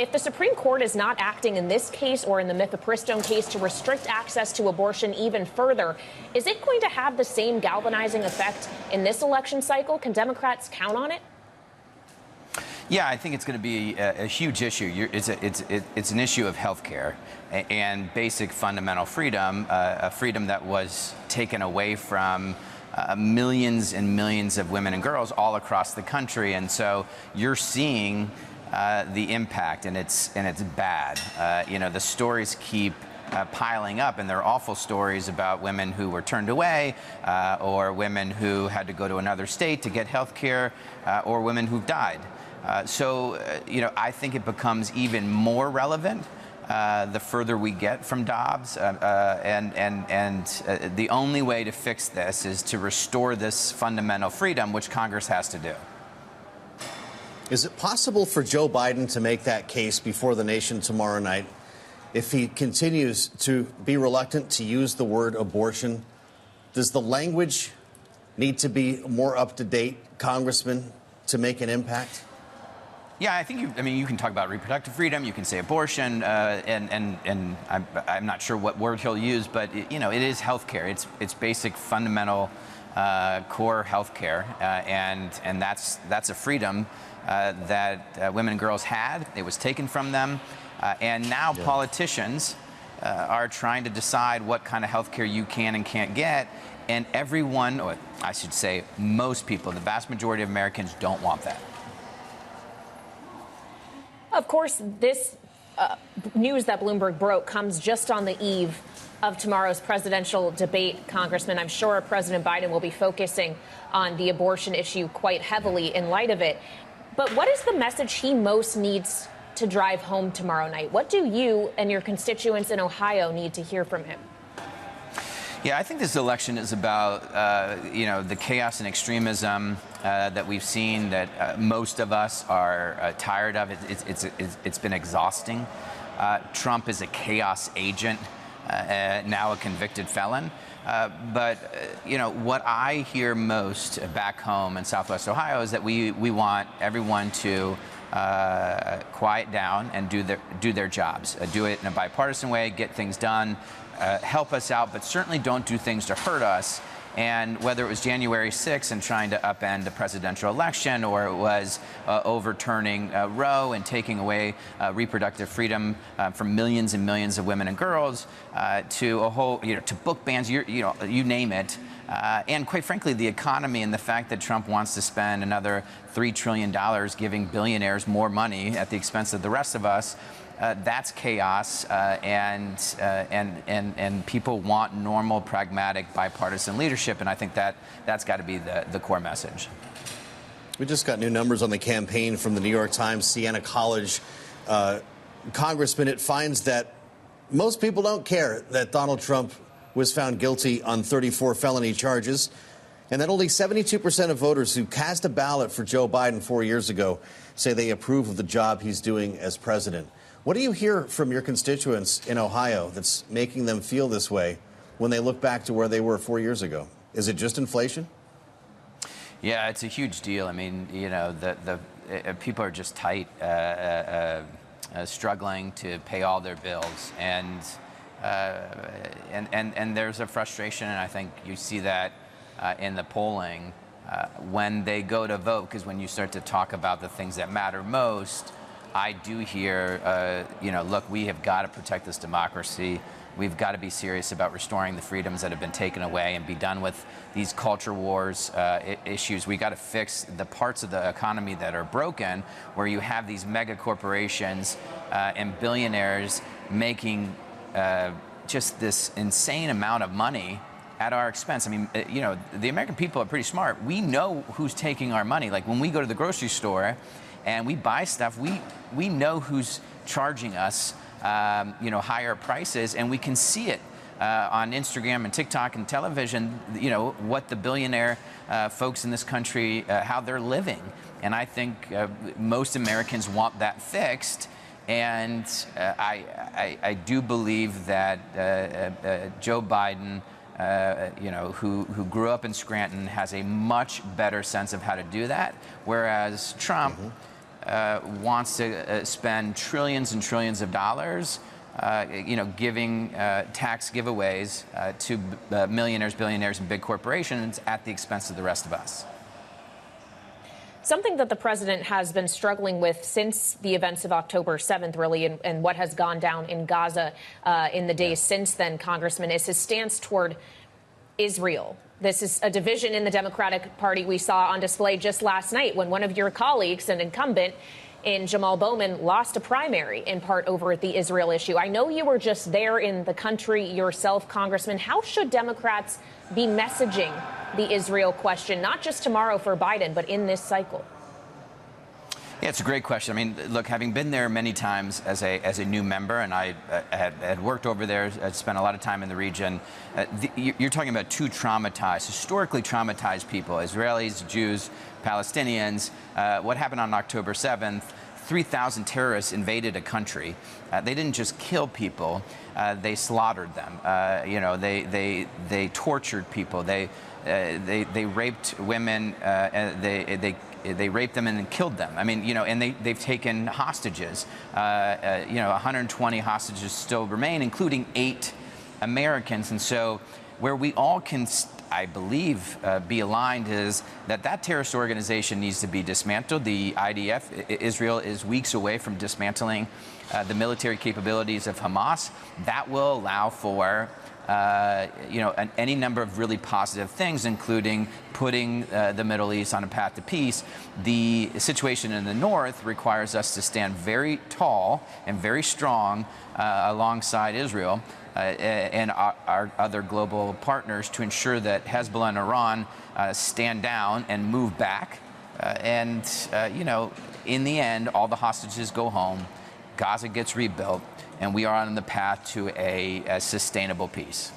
If the Supreme Court is not acting in this case or in the mifepristone case to restrict access to abortion even further, is it going to have the same galvanizing effect in this election cycle? Can Democrats count on it? Yeah, I think it's going to be a huge issue. It's an issue of health care and basic fundamental freedom, a freedom that was taken away from millions and millions of women and girls all across the country. And so you're seeing the impact, and it's bad. The stories keep piling up, and they're awful stories about women who were turned away, or women who had to go to another state to get health care, or women who've died. I think it becomes even more relevant the further we get from Dobbs, and the only way to fix this is to restore this fundamental freedom, which Congress has to do. Is it possible for Joe Biden to make that case before the nation tomorrow night if he continues to be reluctant to use the word abortion? Does the language need to be more up to date, Congressman, to make an impact? Yeah, I think you can talk about reproductive freedom, you can say abortion, and I'm not sure what word he'll use, but it is health care. It's basic fundamental core health care, and that's a freedom that women and girls had. It was taken from them, and now politicians are trying to decide what kind of health care you can and can't get, and everyone, or I should say most people, the vast majority of Americans don't want that. Of course, this news that Bloomberg broke comes just on the eve of tomorrow's presidential debate, Congressman. I'm sure President Biden will be focusing on the abortion issue quite heavily in light of it. But what is the message he most needs to drive home tomorrow night? What do you and your constituents in Ohio need to hear from him? Yeah, I think this election is about, the chaos and extremism that we've seen, that most of us are tired of. It's been exhausting. Trump is a chaos agent, now a convicted felon. But what I hear most back home in Southwest Ohio is that we want everyone to quiet down and do their jobs, do it in a bipartisan way, get things done. Help us out, but certainly don't do things to hurt us. And whether it was January 6th and trying to upend the presidential election, or it was overturning Roe and taking away reproductive freedom from millions and millions of women and girls, to a whole, to book bans, you name it. And quite frankly, the economy and the fact that Trump wants to spend another $3 trillion giving billionaires more money at the expense of the rest of us. That's chaos, and people want normal, pragmatic, bipartisan leadership, and I think that's got to be the core message. We just got new numbers on the campaign from the New York Times, Siena College. Congressman, it finds that most people don't care that Donald Trump was found guilty on 34 felony charges, and that only 72% of voters who cast a ballot for Joe Biden 4 years ago say they approve of the job he's doing as president. What do you hear from your constituents in Ohio that's making them feel this way when they look back to where they were 4 years ago? Is it just inflation? Yeah, it's a huge deal. I mean, the people are just tight, struggling to pay all their bills, and there's a frustration, and I think you see that in the polling when they go to vote, because when you start to talk about the things that matter most, I do hear, look, we have got to protect this democracy. We've got to be serious about restoring the freedoms that have been taken away and be done with these culture wars issues. We got to fix the parts of the economy that are broken, where you have these mega corporations and billionaires making just this insane amount of money at our expense. I mean, the American people are pretty smart. We know who's taking our money. Like when we go to the grocery store and we buy stuff, we know who's charging us, higher prices, and we can see it on Instagram and TikTok and television, what the billionaire folks in this country, how they're living. And I think most Americans want that fixed. And I do believe that Joe Biden, who grew up in Scranton, has a much better sense of how to do that, whereas Trump wants to spend trillions and trillions of dollars, giving tax giveaways to millionaires, billionaires, and big corporations at the expense of the rest of us. Something that the president has been struggling with since the events of October 7th, really, and what has gone down in Gaza in the days since then, Congressman, is his stance toward Israel. This is a division in the Democratic Party we saw on display just last night when one of your colleagues, an incumbent in Jamal Bowman, lost a primary in part over the Israel issue. I know you were just there in the country yourself, Congressman. How should Democrats be messaging the Israel question, not just tomorrow for Biden, but in this cycle? Yeah, it's a great question. I mean, look, having been there many times as a new member, and I had worked over there, I'd spent a lot of time in the region. You're talking about two historically traumatized people: Israelis, Jews, Palestinians. What happened on October 7th? 3,000 terrorists invaded a country. They didn't just kill people; they slaughtered them. They tortured people. They raped women. They raped them and then killed them. I mean, and they've taken hostages. 120 hostages still remain, including 8 Americans. And so where we all can, I believe, be aligned is that terrorist organization needs to be dismantled. The IDF, Israel, is weeks away from dismantling the military capabilities of Hamas. That will allow for any number of really positive things, including putting the Middle East on a path to peace. The situation in the north requires us to stand very tall and very strong alongside Israel and our other global partners to ensure that Hezbollah and Iran stand down and move back. In the end, all the hostages go home, Gaza gets rebuilt, and we are on the path to a sustainable peace.